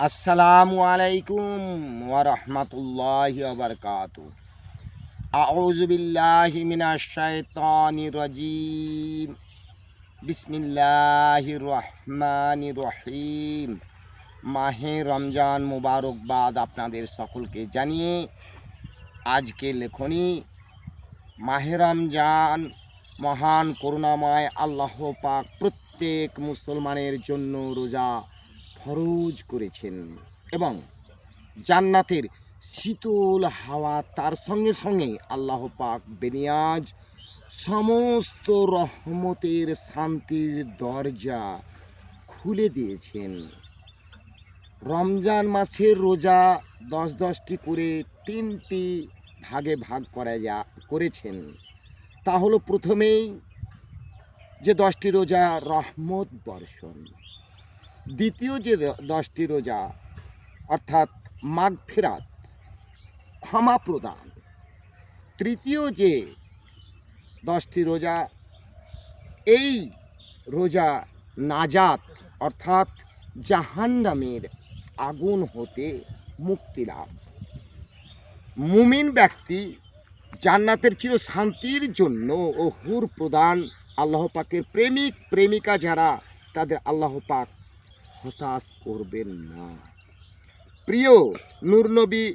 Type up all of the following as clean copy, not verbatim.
আসসালামু আলাইকুম ওয়া রাহমাতুল্লাহি ওয়া বারাকাতুহু। আউযু বিল্লাহি মিনাশ শাইতানির রাজিম। বিসমিল্লাহির রহমানির রহিম। মাহে রমজান মুবারকবাদ আপনাদের সকলকে জানিয়ে আজকে লেখনী মাহে রমজান মহান করুণাময় আল্লাহ পাক প্রত্যেক মুসলমানের জন্য রোজা ফরজ করেছেন এবং জান্নাতের শীতল হাওয়া তার সঙ্গে সঙ্গে আল্লাহ পাক বেনিয়াজ সমস্ত রহমতের শান্তির দরজা খুলে দিয়েছেন। রমজান মাসের রোজা 10-10টি করে 3টি ভাগে ভাগ করেছেন। তা হলো প্রথমেই যে 10টি রোজা রহমত বর্ষণ, দ্বিতীয় যে 10টি রোজা অর্থাৎ মাগফিরাত ক্ষমা প্রদান, তৃতীয় যে 10টি রোজা এই রোজা নাজাত অর্থাৎ জাহান্নামের আগুন হতে মুক্তি লাভ। মুমিন ব্যক্তি জান্নাতের চির শান্তির জন্য ও হুর প্রদান আল্লাহ পাকের প্রেমিক প্রেমিকা যারা তাদের আল্লাহ পাক হতাশ করবেন না। প্রিয় নূর নবী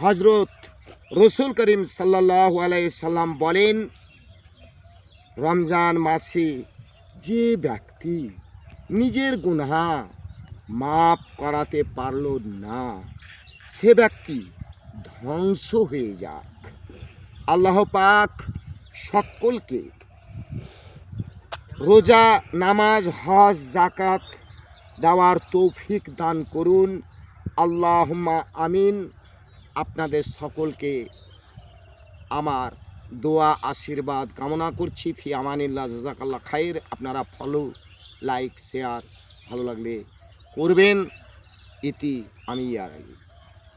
হজরত রসুল করিম সাল্লাল্লাহু আলাইহি সাল্লাম বলেন, রমজান মাসে যে ব্যক্তি নিজের গুনাহ মাফ করাতে পারল না সে ব্যক্তি ধ্বংস হয়ে যাক। আল্লাহ পাক সকলকে রোজা, নামাজ, হজ, যাকাত দেওয়ার তৌফিক দান করুন। আল্লাহুম্মা আমিন। আপনাদের সকলকে আমার দোয়া আশীর্বাদ কামনা করছি। ফি আমানিল্লাহ, জাযাকাল্লাহ খাইর। আপনারা ফলো, লাইক, শেয়ার ভালো লাগলে করবেন। ইতি আমি ইয়ার আলী।